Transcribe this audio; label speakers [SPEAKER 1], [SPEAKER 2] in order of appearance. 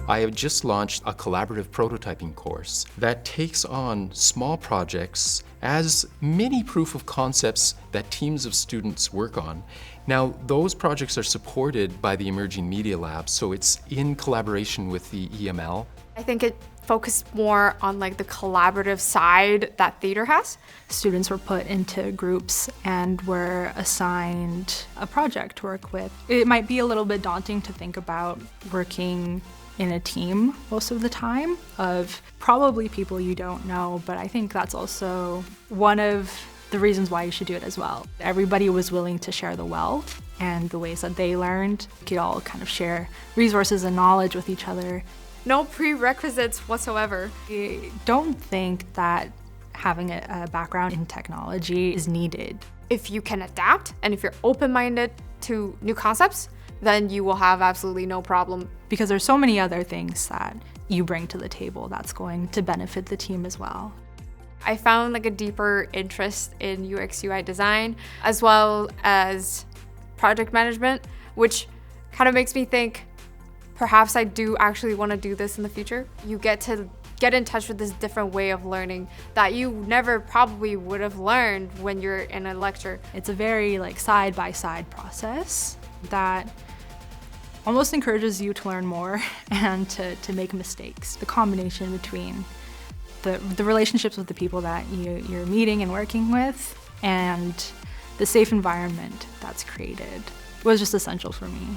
[SPEAKER 1] I have just launched a collaborative prototyping course that takes on small projects as mini proof of concepts that teams of students work on. Now, those projects are supported by the Emerging Media Lab, so it's in collaboration with the EML.
[SPEAKER 2] I think it focused more on like the collaborative side that theater has.
[SPEAKER 3] Students were put into groups and were assigned a project to work with. It might be a little bit daunting to think about working in a team most of the time of probably people you don't know, but I think that's also one of the reasons why you should do it as well. Everybody was willing to share the wealth and the ways that they learned. You could all kind of share resources and knowledge with each other.
[SPEAKER 2] No prerequisites whatsoever.
[SPEAKER 3] I don't think that having a background in technology is needed.
[SPEAKER 2] If you can adapt and if you're open-minded to new concepts, then you will have absolutely no problem.
[SPEAKER 3] Because there's so many other things that you bring to the table that's going to benefit the team as well.
[SPEAKER 2] I found like a deeper interest in UX UI design as well as project management, which kind of makes me think perhaps I do actually want to do this in the future. You get to get in touch with this different way of learning that you never probably would have learned when you're in a lecture.
[SPEAKER 3] It's a very like side-by-side process that almost encourages you to learn more and to make mistakes. The combination between the relationships with the people that you're meeting and working with and the safe environment that's created was just essential for me.